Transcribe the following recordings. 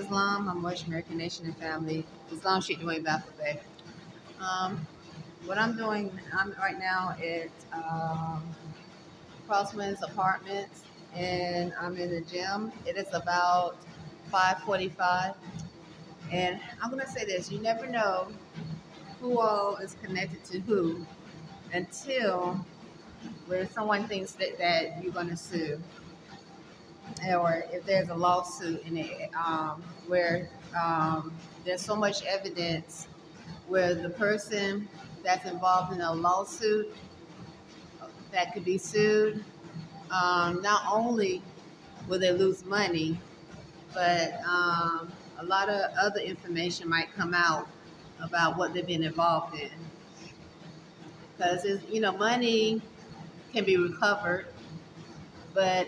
Islam. I'm Moorish American Nation and Family. Islam Sheikh Dwayne Bey. Um, what I'm doing right now is Crosswinds Apartments, and I'm in the gym. It is about 5:45, and I'm gonna say this: you never know who all is connected to who until where someone thinks that you're gonna sue, or if there's a lawsuit in it, where there's so much evidence where the person that's involved in a lawsuit that could be sued, not only will they lose money, but a lot of other information might come out about what they've been involved in. Because money can be recovered, but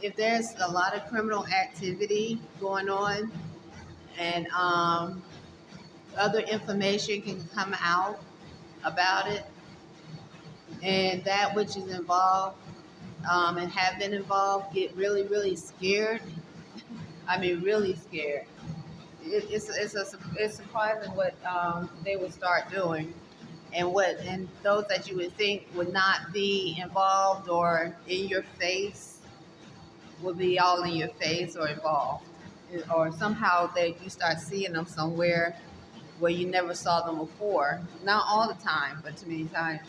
if there's a lot of criminal activity going on, and other information can come out about it, and that which is involved and have been involved get really, really scared. I mean, really scared. It's surprising what they would start doing, and those that you would think would not be involved or in your face would be all in your face or involved, or somehow that you start seeing them somewhere where you never saw them before. Not all the time, but too many times.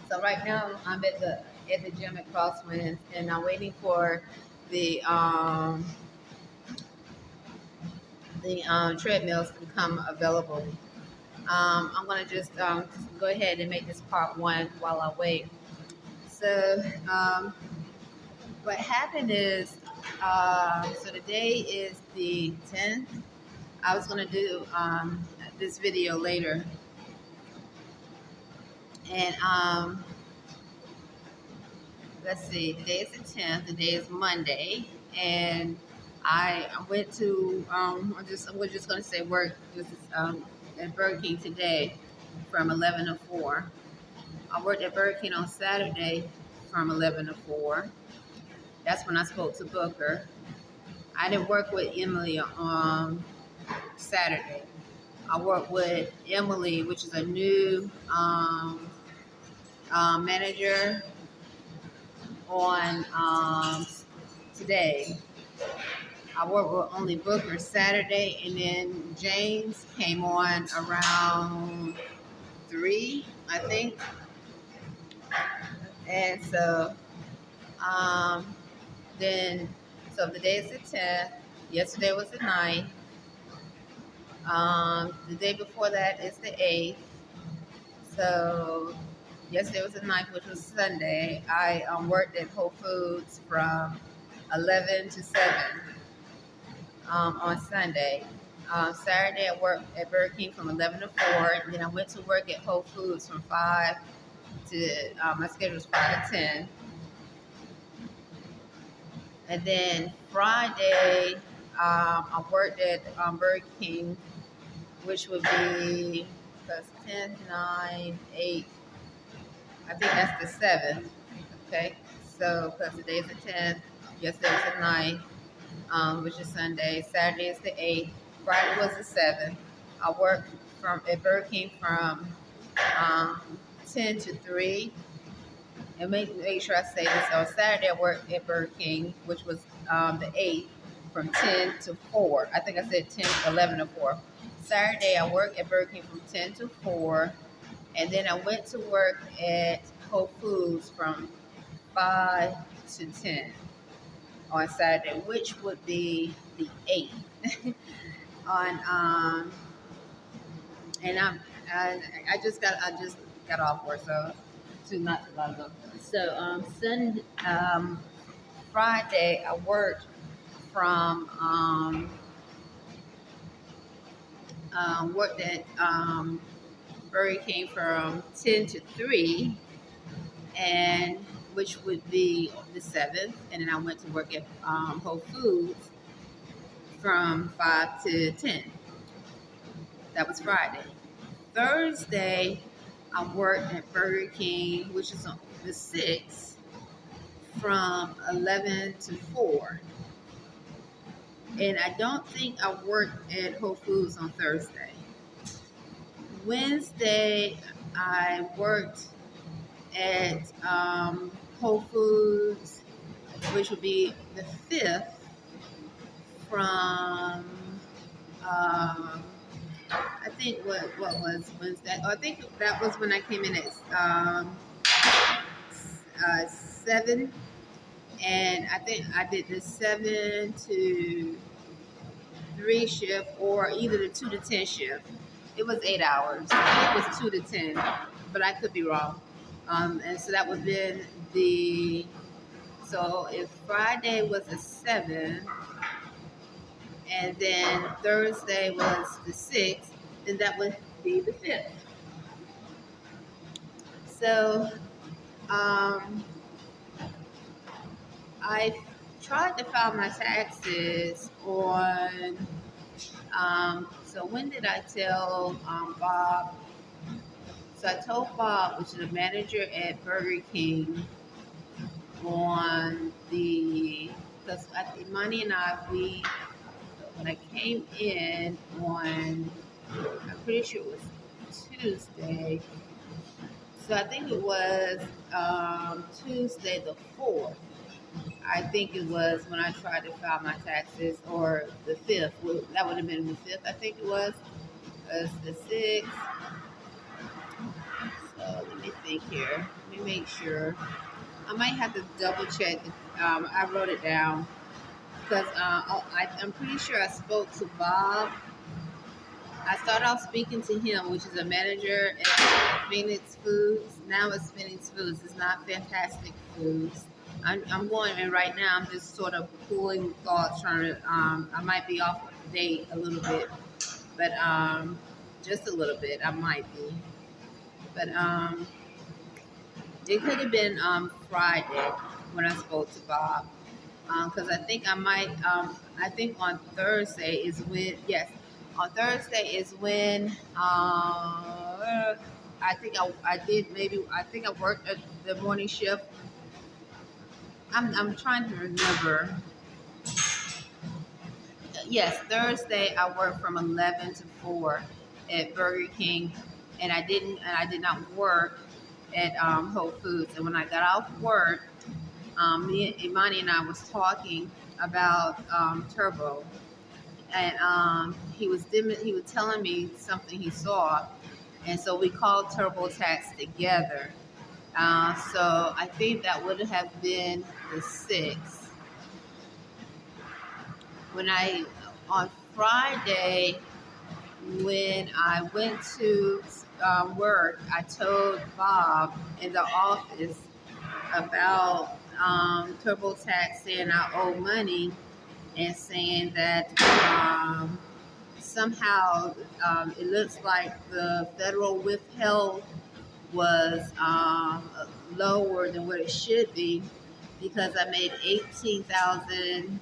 So right now I'm at the gym at Crosswinds, and I'm waiting for the treadmills to become available. I'm gonna just go ahead and make this part one while I wait. So what happened is, so today is the 10th. I was gonna do this video later, and let's see, today is the 10th, today is Monday, and I went to, we're just going to say work at Burger King today from 11 to 4. I worked at Burger King on Saturday from 11 to 4. That's when I spoke to Booker. I didn't work with Emily on Saturday. I worked with Emily, which is a new manager, on today. I worked with only Booker Saturday, and then James came on around 3, I think. And so so the day is the 10th. Yesterday was the 9th. The day before that is the 8th. So yesterday was the 9th, which was Sunday. I worked at Whole Foods from 11 to 7 on Sunday. Saturday I worked at Burger King from 11 to 4. And then I went to work at Whole Foods from 5 to, my schedule was 5 to 10. And then Friday, I worked at Burger King, which would be, because 10, 9, 8, I think that's the 7th, okay? So, because today's the 10th, yesterday was the 9th, which is Sunday. Saturday is the 8th. Friday was the 7th. I worked at Burger King from 10 to 3. And make sure I say this. On Saturday, I worked at Burger King, which was the 8th, from 10 to 4. I think I said 11 to 4. Saturday, I worked at Burger King from 10 to 4. And then I went to work at Whole Foods from 5 to 10 on Saturday, which would be the 8th. And I just got off work, so not too long ago. So Friday I worked from worked at Burger King from 10 to 3, and which would be the 7th, and then I went to work at Whole Foods from 5 to 10. That was Friday. Thursday, I worked at Burger King, which is on the 6th, from 11 to 4. And I don't think I worked at Whole Foods on Thursday. Wednesday, I worked at Whole Foods, which would be the 5th from, um, I think what was Wednesday? Oh, I think that was when I came in at 7, and I think I did the 7 to 3 shift, or either the 2 to 10 shift. It was 8 hours. I think it was 2 to 10, but I could be wrong. And so that would have been the. So if Friday was a 7, and then Thursday was the 6th, then that would be the 5th. So um, I tried to file my taxes on. So when did I tell Bob? So I told Bob, which is the manager at Burger King, on the, because Imani and I, when I came in on, I'm pretty sure it was Tuesday. So I think it was Tuesday the 4th. I think it was when I tried to file my taxes, or the 5th. Well, that would have been the 5th, I think it was. The 6th. So let me think here. Let me make sure. I might have to double check. I wrote it down because I'm pretty sure I spoke to Bob. I started off speaking to him, which is a manager at Phoenix Foods. Now it's Phoenix Foods. It's not Fantastic Foods. I'm going, and right now I'm just sort of pulling thoughts, trying to. I might be off date a little bit, but just a little bit. I might be, but it could have been Friday when I spoke to Bob, because I think I might. I think on Thursday is when. Yes, on Thursday is when. I think I did, maybe. I think I worked at the morning shift. I'm trying to remember. Yes, Thursday I worked from 11 to 4 at Burger King, and I did not work at Whole Foods. And when I got off work, me and Imani and I was talking about Turbo, and he was telling me something he saw, and so we called TurboTax together. So I think that would have been the 6th. When I on Friday, when I went to work, I told Bob in the office about TurboTax saying I owe money, and saying that somehow it looks like the federal withheld was lower than what it should be, because I made 18,000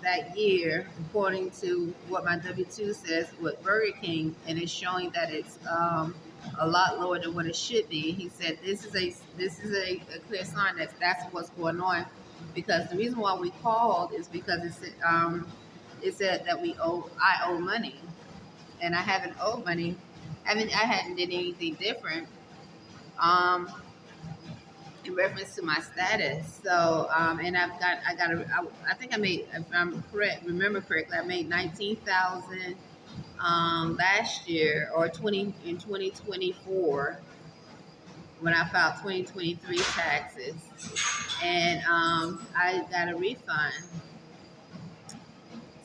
that year, according to what my W-2 says with Burger King, and it's showing that it's a lot lower than what it should be. He said this is a clear sign that that's what's going on, because the reason why we called is because it said that I owe money, and I haven't owed money. I hadn't did anything different. In reference to my status. So, and I think I made, if I'm correct, remember correctly, I made 19,000 last year, or 2024, when I filed 2023 taxes, and I got a refund.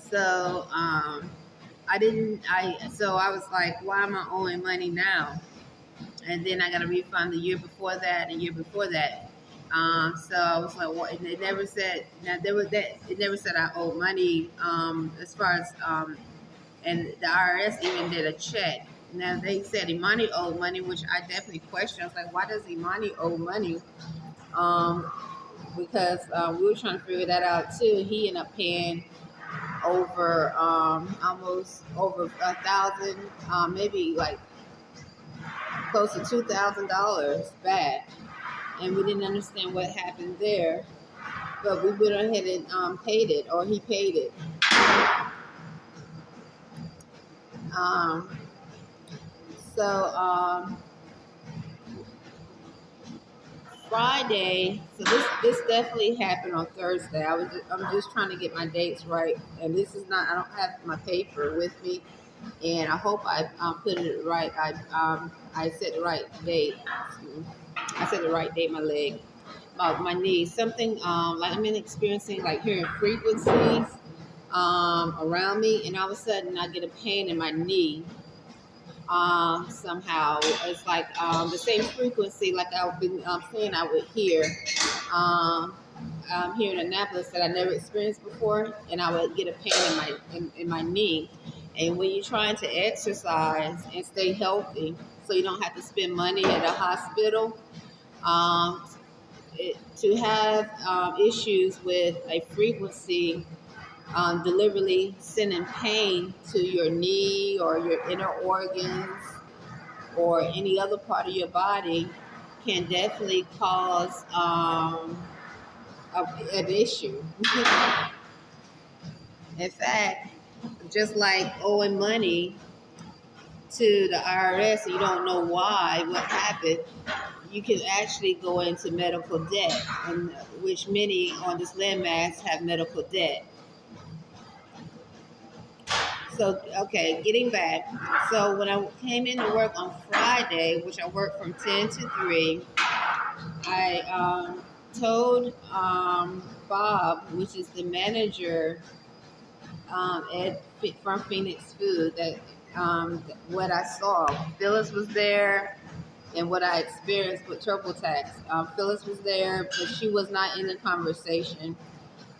So so I was like, why am I owing money now? And then I got a refund the year before that, and year before that. So I was like, well, and it never said. Now there was that. It never said I owed money. As far as and the IRS even did a check. Now they said Imani owed money, which I definitely questioned. I was like, why does Imani owe money? Because we were trying to figure that out too. He ended up paying over almost over 1,000, maybe like close to $2,000 back, and we didn't understand what happened there. but we went ahead and paid it, or he paid it. Um, so Friday. So this definitely happened on Thursday. I'm just trying to get my dates right, and this is not. I don't have my paper with me, and I hope I put it right. I said the right date. I said the right date. My leg, my knee, something like I'm experiencing like hearing frequencies around me, and all of a sudden I get a pain in my knee. Somehow it's like the same frequency like I've been saying I would hear here in Annapolis that I never experienced before, and I would get a pain in my knee. And when you're trying to exercise and stay healthy, so you don't have to spend money at a hospital, um, to have issues with a frequency deliberately sending pain to your knee or your inner organs or any other part of your body can definitely cause an issue. In fact, just like owing money to the IRS and you don't know why, what happened, you can actually go into medical debt, and which many on this landmass have medical debt. So, okay, getting back. So when I came in to work on Friday, which I worked from 10 to 3, I told Bob, which is the manager from Phoenix Food, that what I saw. Phyllis was there, and what I experienced with TurboTax. Phyllis was there, but she was not in the conversation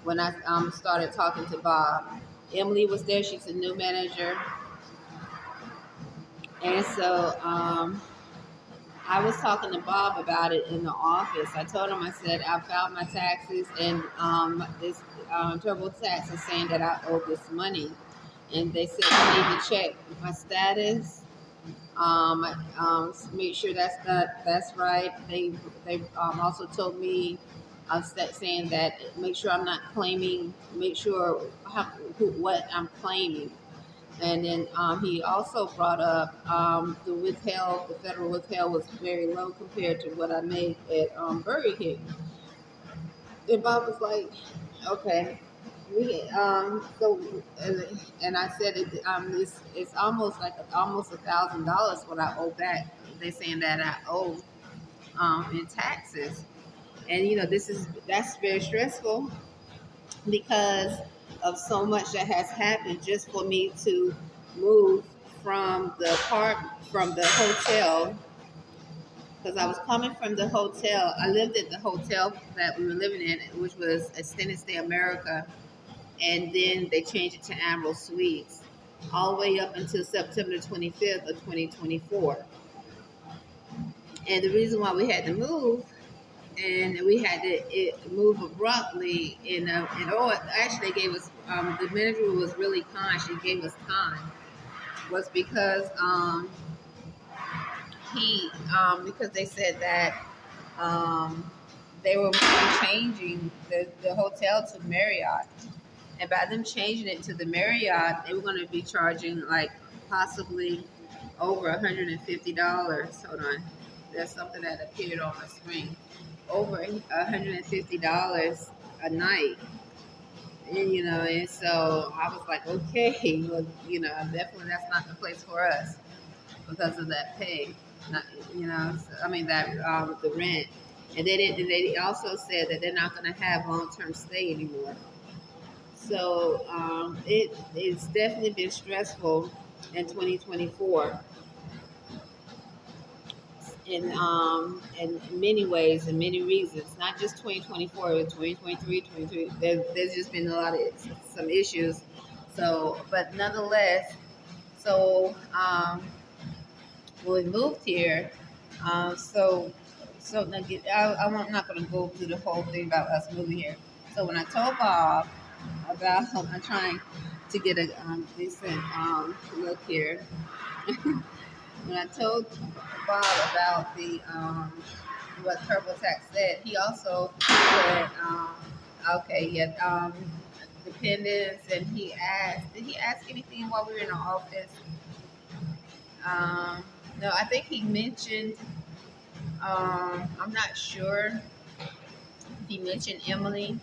when I started talking to Bob. Emily was there. She's a new manager, and so I was talking to Bob about it in the office. I told him, I said, I filed my taxes, and this TurboTax is saying that I owe this money. And they said I need to check my status, make sure that's right. They also told me, saying that make sure I'm not claiming, make sure what I'm claiming. And then he also brought up the federal withheld was very low compared to what I made at Burger King. And Bob was like, okay. And I said it's almost like almost $1,000 what I owe back. They're saying that I owe in taxes, and that's very stressful because of so much that has happened just for me to move from the hotel, because I was coming from the hotel. I lived at the hotel that we were living in, which was Extended Stay America, and then they changed it to Admiral Suites all the way up until September 25th of 2024. And the reason why we had to move, and we had to move abruptly, actually they gave us, the manager was really kind, she gave us time, was because because they said that they were changing the hotel to Marriott. And by them changing it to the Marriott, they were going to be charging like possibly over $150. Hold on. There's something that appeared on my screen. Over $150 a night. And so I was like, okay, well, definitely that's not the place for us because of that pay. Not, I mean, the rent. And they also said that they're not going to have long-term stay anymore. So it's definitely been stressful in 2024 in many ways and many reasons. Not just 2024, but 2023, 23. There's just been a lot of some issues. So, but nonetheless, so when we moved here, so now I'm not going to go through the whole thing about us moving here. So when I told Bob about I'm trying to get a decent look here. When I told Bob about the what TurboTax said, he also said Okay, yeah. Dependence, and he asked. Did he ask anything while we were in the office? Um, no, I think he mentioned. I'm not sure if he mentioned Emily,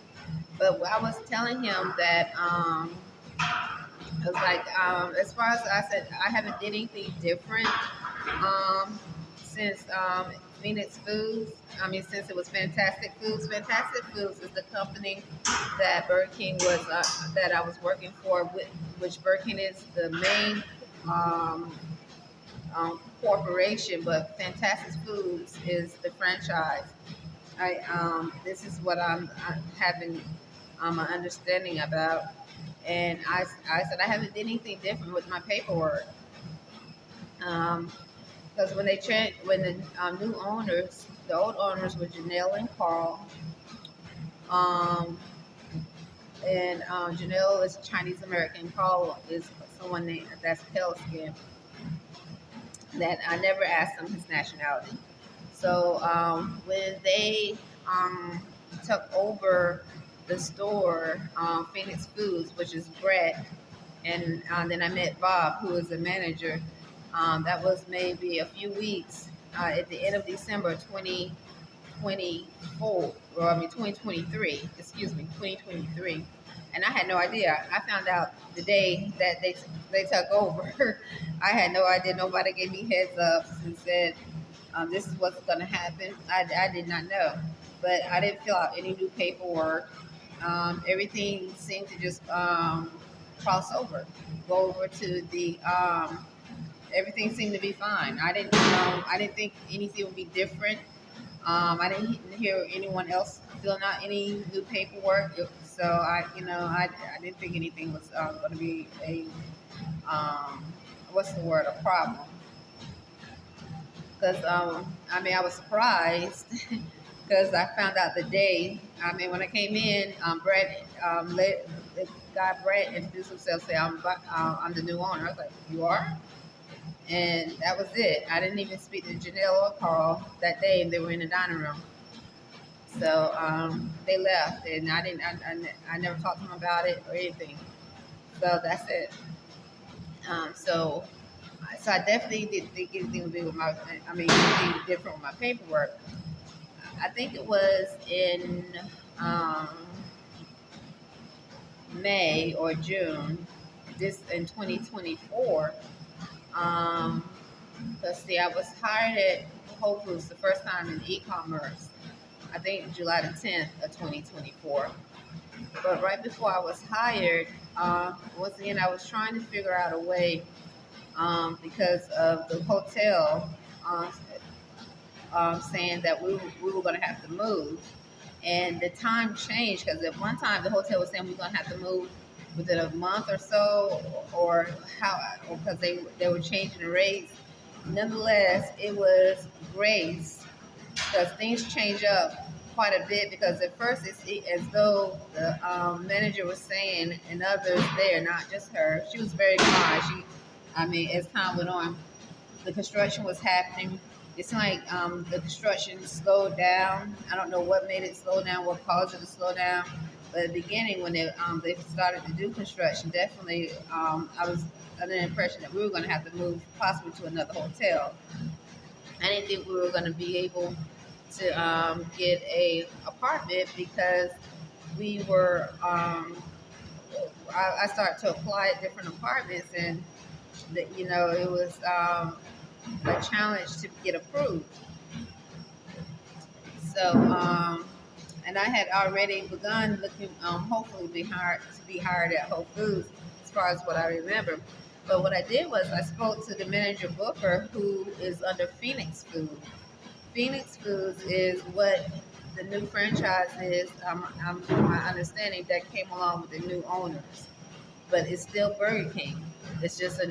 but I was telling him that I was like, as far as I said, I haven't did anything different since Phoenix Foods. I mean, since it was Fantastic Foods. Fantastic Foods is the company that Burger King was that I was working for, which Burger King is the main um, corporation, but Fantastic Foods is the franchise. This is what I'm having an understanding about, and I said I haven't did anything different with my paperwork. Because when the new owners, the old owners were Janelle and Carl, um, and Janelle is Chinese American, Carl is someone that's pale skin. That I never asked him his nationality. So when they um, took over the store, Phoenix Foods, which is Brett, and then I met Bob, who is the manager. That was maybe a few weeks at the end of December 2024, or I mean 2023, excuse me, 2023. And I had no idea. I found out the day that they took over. I had no idea. Nobody gave me heads up and said, this is what's going to happen. I did not know. But I didn't fill out any new paperwork. Everything seemed to just cross over, go over to the everything seemed to be fine. I didn't think anything would be different. I didn't hear anyone else filling out any new paperwork. So I didn't think anything was going to be a um, what's the word, a problem. Because I mean, I was surprised because I found out the day. I mean, when I came in, Brett, the guy Brett introduced himself, say I'm the new owner. I was like, you are? And that was it. I didn't even speak to Janelle or Carl that day, and they were in the dining room. So they left, and I never talked to them about it or anything. So that's it. So I definitely didn't think anything would be with my. I mean, anything different with my paperwork. I think it was in um, May or June, this in 2024. Um, let's see, I was hired at Whole Foods the first time in e-commerce. I think July the 10th of 2024. But right before I was hired, once again, I was trying to figure out a way because of the hotel saying that we were going to have to move. And the time changed because at one time the hotel was saying we are going to have to move within a month or so, or how, because they were changing the rates. Nonetheless, it was grace because things change up quite a bit. Because at first it's as though the manager was saying, and others there, not just her, she was very kind. I mean, as time went on, the construction was happening. It's like the construction slowed down. I don't know what made it slow down, what caused it to slow down. But at the beginning, when they started to do construction, definitely I was under the impression that we were going to have to move possibly to another hotel. I didn't think we were going to be able to get a apartment because we were. I started to apply at different apartments, and that it was a challenge to get approved. So, and I had already begun looking, hopefully to be hired at Whole Foods, as far as what I remember. But what I did was I spoke to the manager Booker, who is under Phoenix Foods. Phoenix Foods is what the new franchise is. My understanding that came along with the new owners, but it's still Burger King. It's just a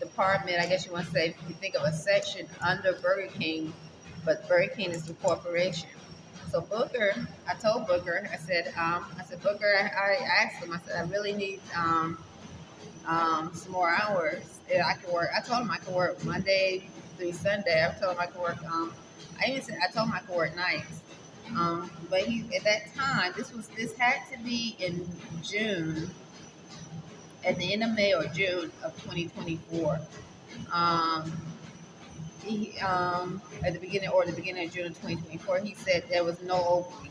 department, I guess you want to say, if you think of a section under Burger King, but Burger King is the corporation. So Booker, I told Booker, I said, Booker, I asked him, I said, I really need some more hours that I can work. I told him I could work Monday through Sunday. I told him I could work. I told him I could work nights. But he at that time, this had to be in June, at the end of May or June of 2024. Um, at the beginning of June of 2024, he said there was no openings.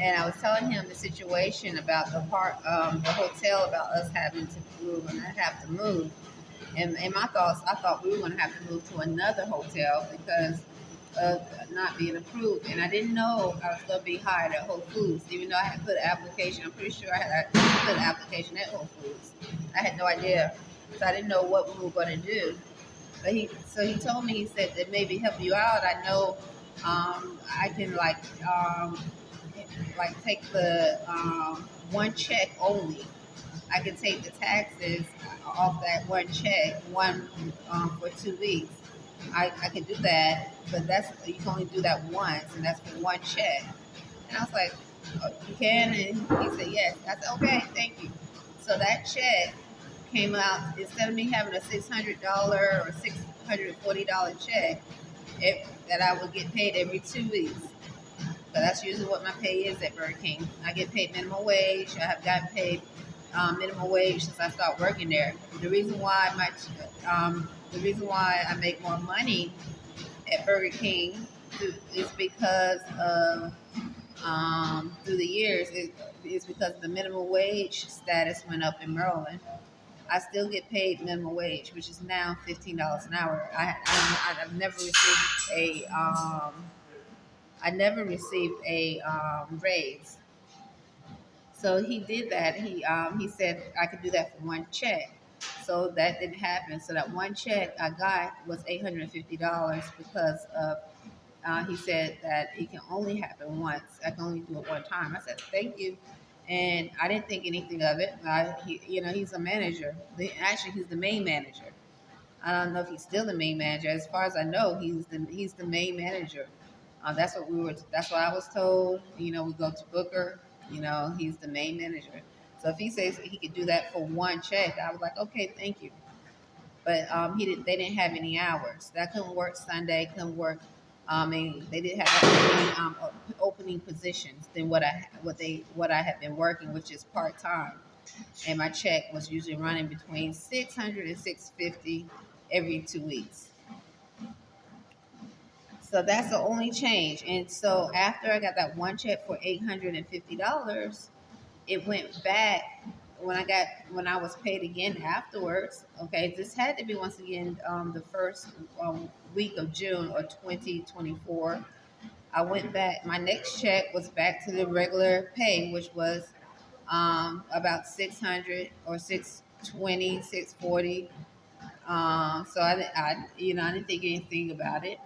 And I was telling him the situation about the hotel, about us having to move and I have to move. And in my thoughts, I thought we were going to have to move to another hotel because of not being approved. And I didn't know I was going to be hired at Whole Foods, even though I had put an application. I'm pretty sure I had put an application at Whole Foods. I had no idea, so I didn't know what we were going to do. But he told me, he said that maybe help you out. I know I can like take the one check only. I can take the taxes off that one check, one for 2 weeks. I can do that, but that's you can only do that once, and that's for one check. And I was like, oh, you can? And he said yes. I said okay, thank you. So that check came out instead of me having a $600 or $640 check that I would get paid every 2 weeks. So that's usually what my pay is at Burger King. I get paid minimum wage. I have gotten paid minimum wage since I started working there. The reason why I make more money at Burger King is because of through the years it's because the minimum wage status went up in Maryland. I still get paid minimum wage, which is now $15 an hour. I've never received a raise. So he did that. He said I could do that for one check. So that didn't happen. So that one check I got was $850 because of he said that it can only happen once. I can only do it one time. I said thank you, and I didn't think anything of it. He's a manager. Actually, he's the main manager. I don't know if he's still the main manager. As far as I know, he's the main manager. That's what I was told. We go to Booker. He's the main manager. So if he says he could do that for one check, I was like, okay, thank you. But he didn't. They didn't have any hours. That couldn't work Sunday. Couldn't work. And they didn't have any opening positions than what I had been working, which is part time. And my check was usually running between 600 and 650 every 2 weeks. So that's the only change. And so after I got that one check for $850, it went back when I was paid again afterwards. Okay, this had to be once again the first week of June of 2024. I went back. My next check was back to the regular pay, which was about 600 or 620, 640. So I didn't think anything about it.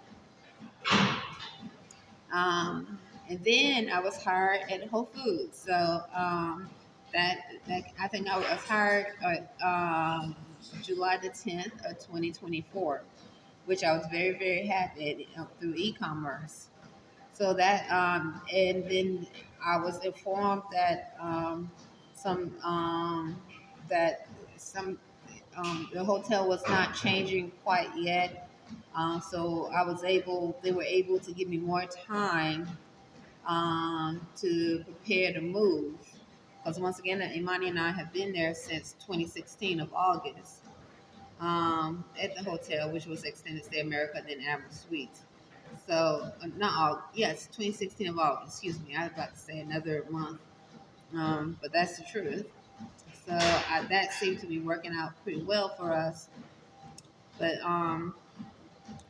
And then I was hired at Whole Foods. So that I think I was hired July the 10th of 2024, which I was very very happy through e-commerce. So that and then I was informed that some that some the hotel was not changing quite yet. So they were able to give me more time to prepare to move. Because once again, Imani and I have been there since 2016 of August at the hotel, which was Extended Stay America, then Admiral Suites. So, not all, yes, 2016 of August, excuse me. I was about to say another month, but that's the truth. So, that seemed to be working out pretty well for us. But,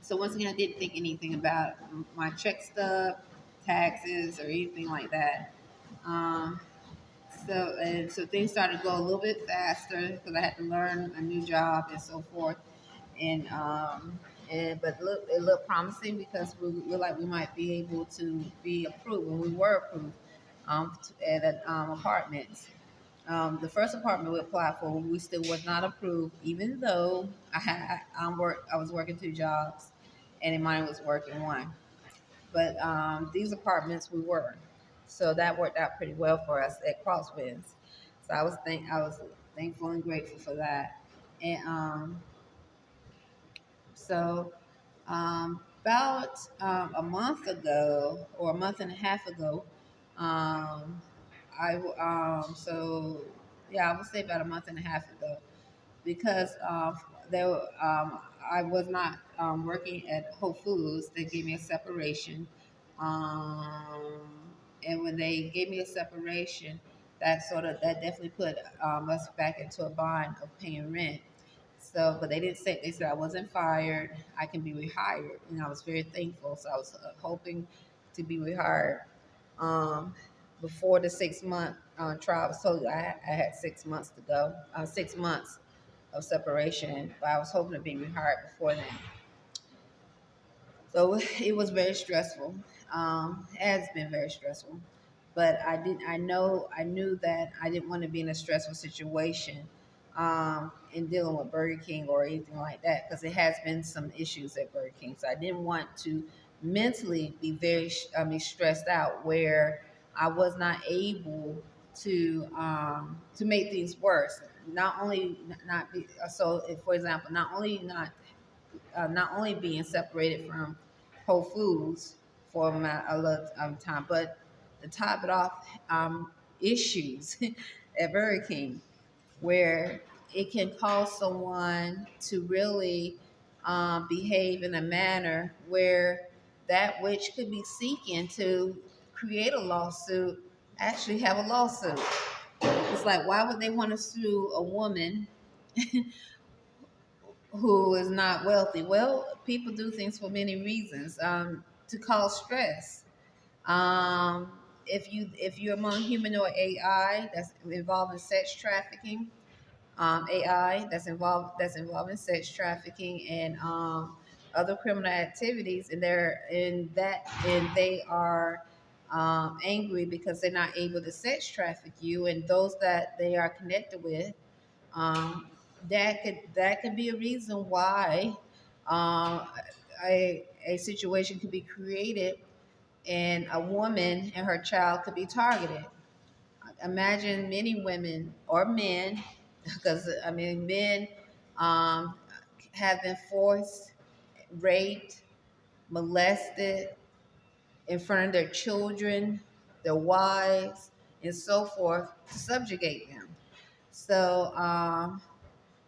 so once again, I didn't think anything about my check stub, taxes, or anything like that. Um, so things started to go a little bit faster because I had to learn a new job and so forth. But it looked promising because we like we might be able to be approved, and we were approved at apartments. The first apartment we applied for, we still was not approved, even though I was working 2 jobs, and mine was working one. But these apartments we were, so that worked out pretty well for us at Crosswinds. So I was thankful and grateful for that, and so. About a month ago, or a month and a half ago, um, so yeah, I would say about a month and a half ago, because there I was not working at Whole Foods. They gave me a separation, um, and when they gave me a separation, that definitely put us back into a bind of paying rent. So, but they didn't say, they said I wasn't fired. I can be rehired, and I was very thankful. So I was hoping to be rehired um, before the 6 month trial. I was told I had 6 months to go, 6 months of separation, but I was hoping to be rehired before then. So it was very stressful. It has been very stressful, but I knew that I didn't want to be in a stressful situation in dealing with Burger King or anything like that, because it has been some issues at Burger King. So I didn't want to mentally be stressed out where I was not able to make things worse. Not only not be so, if, for example, not only being separated from Whole Foods for a little time, but to top it off, issues at Burger King, where it can cause someone to really behave in a manner where that which could be seeking to create a lawsuit actually have a lawsuit. It's like, why would they want to sue a woman who is not wealthy? Well, people do things for many reasons, to cause stress. Um, if you're among humanoid AI that's involved in sex trafficking, AI that's involved in sex trafficking and other criminal activities, and they are angry because they're not able to sex traffic you and those that they are connected with. Um, that could be a reason why um, a situation could be created and a woman and her child could be targeted. Imagine many women or men, because I mean men um, have been forced, raped, molested in front of their children, their wives, and so forth to subjugate them. So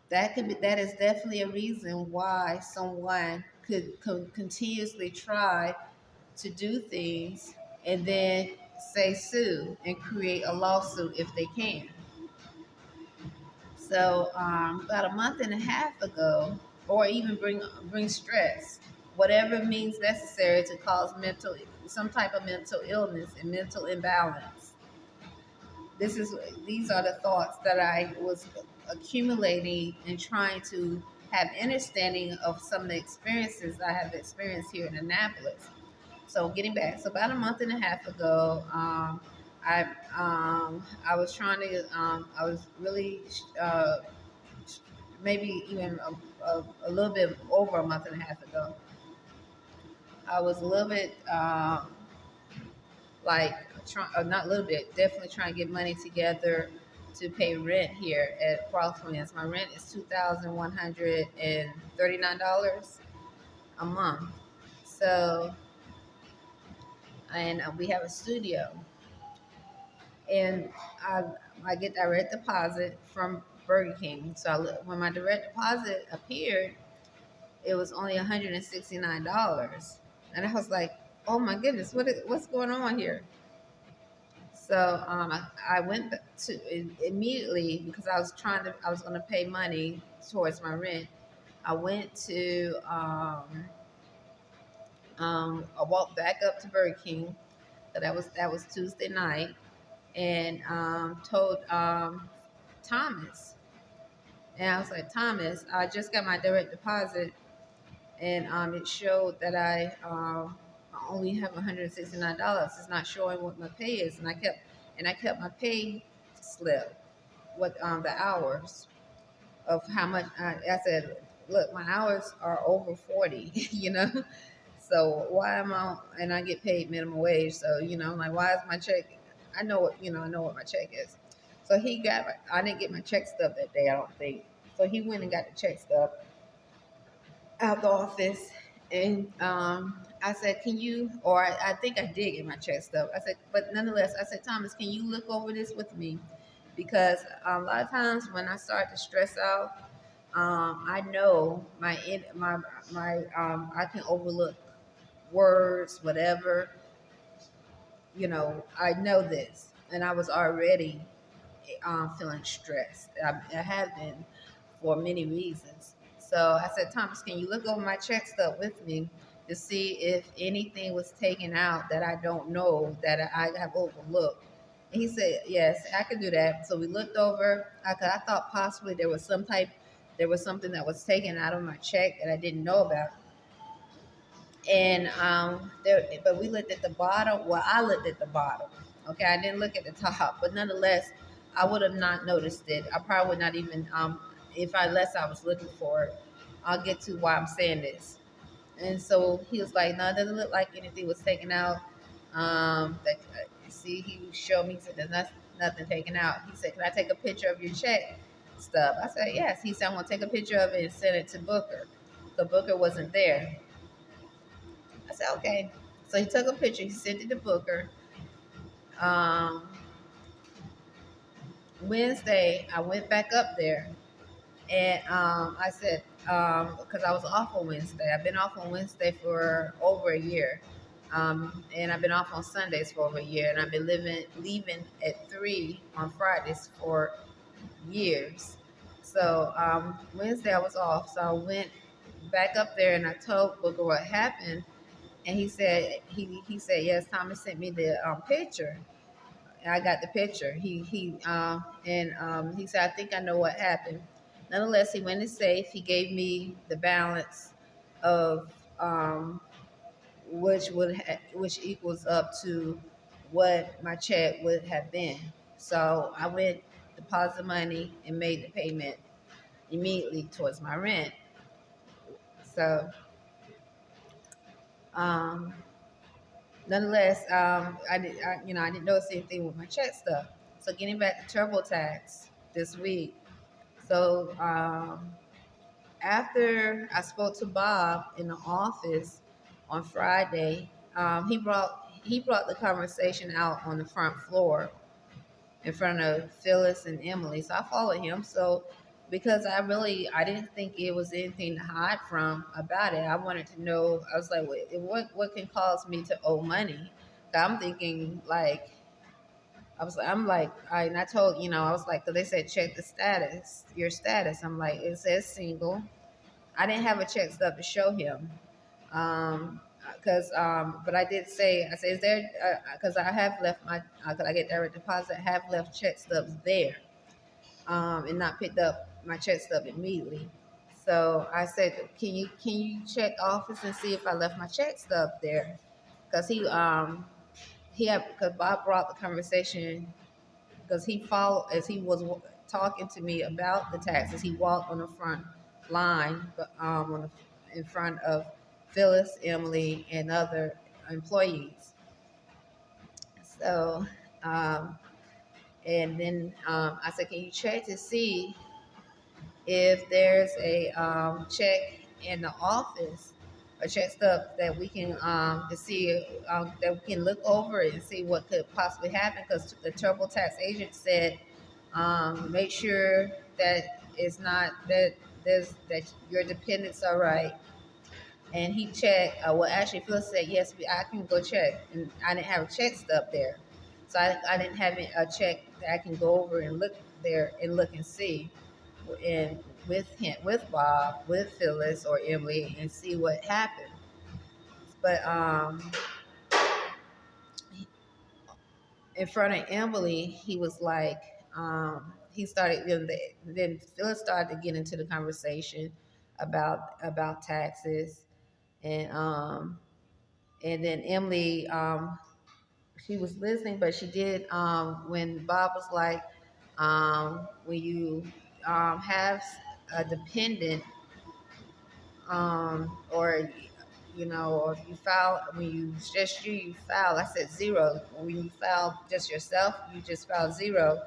that is definitely a reason why someone could continuously try to do things and then say sue and create a lawsuit if they can. So about a month and a half ago, or even bring stress, whatever means necessary to cause some type of mental illness and mental imbalance. This is These are the thoughts that I was accumulating and trying to have understanding of some of the experiences I have experienced here in Annapolis. So getting back, so about a month and a half ago, I I was trying to I was really maybe even a little bit over a month and a half ago. I was a little bit like not a little bit, definitely trying to get money together to pay rent here at Crosswinds. My rent is $2,139 a month. So, and we have a studio, and I I get direct deposit from Burger King. So when my direct deposit appeared, it was only $169, and I was like, "Oh my goodness, what's going on here?" So I went to immediately, because I was going to pay money towards my rent. I went to I walked back up to Burger King. So that was Tuesday night, and told Thomas, and I was like, Thomas, I just got my direct deposit, and it showed that I only have $169. It's not showing what my pay is, and I kept my pay slip, what the hours of how much. I said, look, my hours are over 40, you know. So why am I? And I get paid minimum wage. So like, why is my check? I know what my check is. So I didn't get my check stub that day, I don't think. So he went and got the check stub out the office, And I said, can you, or I think I did get my check stub. I said, but nonetheless, I said, Thomas, can you look over this with me? Because a lot of times when I start to stress out, I know my I can overlook words, whatever. I know this, and I was already feeling stressed. I have been for many reasons. So I said, Thomas, can you look over my check stub with me to see if anything was taken out that I don't know that I have overlooked? And he said, yes, I can do that. So we looked over. I thought possibly there was something that was taken out of my check that I didn't know about. And but we looked at the bottom. Well, I looked at the bottom. Okay, I didn't look at the top, but nonetheless, I would have not noticed it. I probably would not even if I unless I was looking for it. I'll get to why I'm saying this. And so he was like, "No, it doesn't look like anything was taken out." See, he showed me. He said, "There's nothing taken out." He said, "Can I take a picture of your check stub?" I said, "Yes." He said, "I'm gonna take a picture of it and send it to Booker." The Booker wasn't there. I said, okay. So he took a picture, he sent it to Booker. Um, Wednesday, I went back up there and I said, because I was off on Wednesday. I've been off on Wednesday for over a year. And I've been off on Sundays for over a year. And I've been leaving at 3 on Fridays for years. So Wednesday I was off. So I went back up there and I told Booker what happened. And he said yes. Thomas sent me the picture. And I got the picture. He said I think I know what happened. Nonetheless, he went in safe. He gave me the balance of which equals up to what my check would have been. So I went deposit money and made the payment immediately towards my rent. So um, nonetheless, I didn't notice anything with my check stuff. So getting back to TurboTax this week. So after I spoke to Bob in the office on Friday, he brought the conversation out on the front floor in front of Phyllis and Emily. So I followed him. So because I didn't think it was anything to hide from about it. I wanted to know. I was like, what can cause me to owe money? I'm thinking like and I told I was like, because they said check the status, your status. I'm like, it says single. I didn't have a check stub to show him. But I did say, I said, is there, because I have left because I get direct deposit, I have left check stubs there, and not picked up my check stub immediately. So I said, can you check office and see if I left my check stub there? Because because Bob brought the conversation because he followed as he was talking to me about the taxes. He walked on the front line, in front of Phyllis, Emily, and other employees. So, um, and then I said, "Can you check to see if there's a check in the office, a check stub that we can to see that we can look over it and see what could possibly happen?" Because the TurboTax agent said, "Make sure that it's not that your dependents are right." And he checked. Well, actually, Phil said yes. I can go check, and I didn't have a check stub there, so I didn't have a check that I can go over and look there and look and see, and with him, with Bob, with Phyllis or Emily, and see what happened. But in front of Emily, he was like, he started. Then Phyllis started to get into the conversation about taxes, and then Emily, she was listening, but she did when Bob was like, when you have a dependent, or or if you file when you just you file. I said zero. When you file just yourself, you just file zero.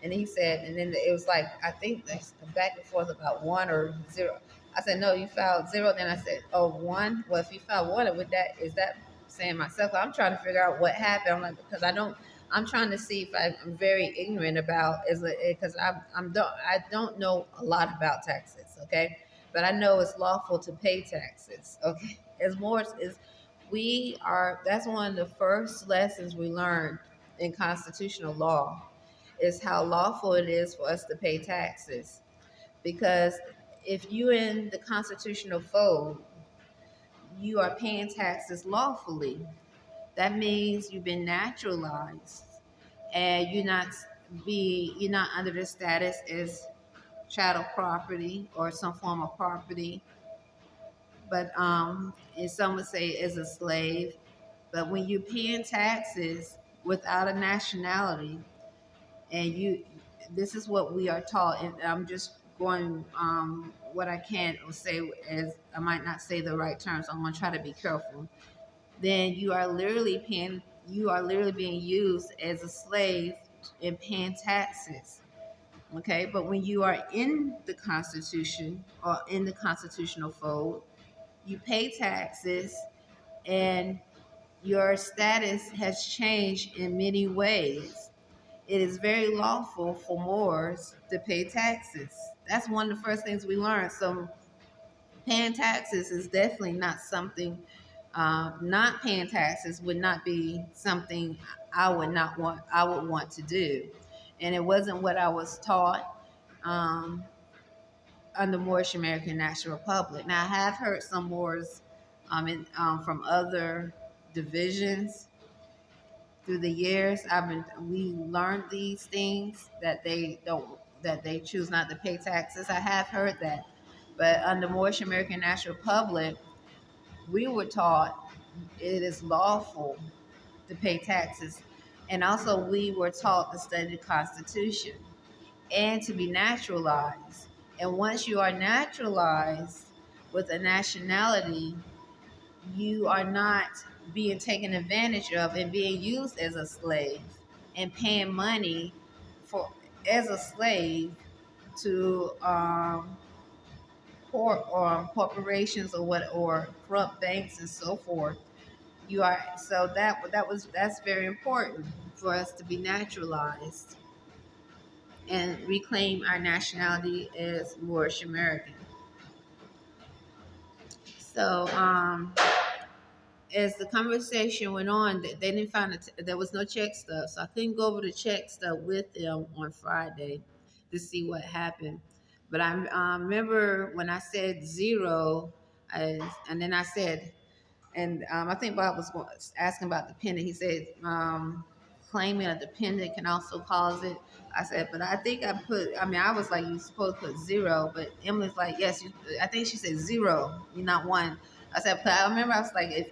And he said, and then it was like I think that's back and forth about one or zero. I said, no, you filed zero. Then I said, oh, one. Well, if you filed one, with that, is that saying myself? I'm trying to figure out what happened. I'm like, because I don't. I'm trying to see if I'm very ignorant about is it because I don't know a lot about taxes. Okay, but I know it's lawful to pay taxes. Okay, as more is we are. That's one of the first lessons we learned in constitutional law is how lawful it is for us to pay taxes because if you in the constitutional fold, you are paying taxes lawfully. That means you've been naturalized and you're not under the status as chattel property or some form of property, but and some would say as a slave. But when you're paying taxes without a nationality, and you this is what we are taught, and I'm just going what I can say, as I might not say the right terms, so I'm going to try to be careful. Then you are literally being used as a slave and paying taxes. Okay, but when you are in the constitution or in the constitutional fold, you pay taxes, and your status has changed in many ways. It is very lawful for Moors to pay taxes. That's one of the first things we learned. So paying taxes is definitely not something. Not paying taxes would not be something I would not want. I would want to do, and it wasn't what I was taught under Moorish American National Republic. Now I have heard some Moors from other divisions through the years. We learned these things that they choose not to pay taxes. I have heard that, but under Moorish American National Republic, we were taught it is lawful to pay taxes, and also we were taught to study the Constitution and to be naturalized. And once you are naturalized with a nationality, you are not being taken advantage of and being used as a slave and paying money for as a slave to corporations or corrupt banks and so forth. You are so that's very important for us to be naturalized and reclaim our nationality as Moorish American. So as the conversation went on, they didn't find there was no check stub, so I couldn't go over the check stub with them on Friday to see what happened. But I remember when I said zero, and then I said, and I think Bob was asking about dependent. He said claiming a dependent can also cause it. I said, but I think I mean, I was like, you're supposed to put zero, but Emily's like, yes, I think she said zero, you're not one. I said, but I remember I was like, if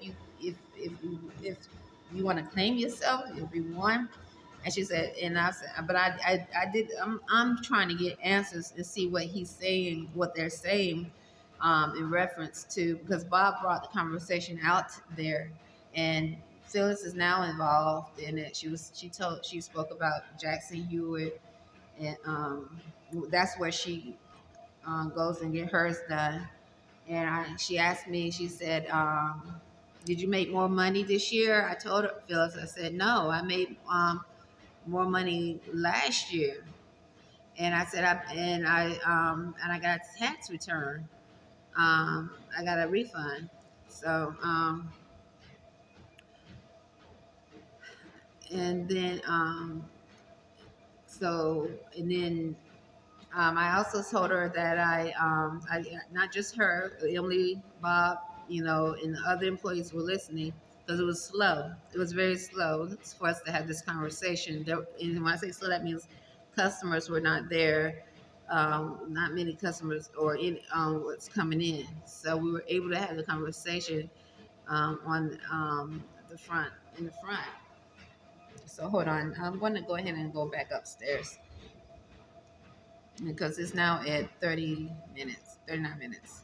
you want to claim yourself, it'll be one. And she said, and I said, but I did, I'm trying to get answers and see what he's saying, what they're saying in reference to, because Bob brought the conversation out there, and Phyllis is now involved in it. She spoke about Jackson Hewitt, and that's where she goes and get hers done. And she asked me, she said, did you make more money this year? I told her, Phyllis, I said, no, I made more money last year. And I said, and I got a tax return. I got a refund. So, and then, and then I also told her that I not just her, Emily, Bob, and the other employees were listening because it was slow. It was very slow for us to have this conversation. And when I say slow, that means customers were not there. Not many customers or in what's coming in. So we were able to have the conversation on the front in the front. So hold on, I'm going to go ahead and go back upstairs because it's now at 30 minutes, 39 minutes.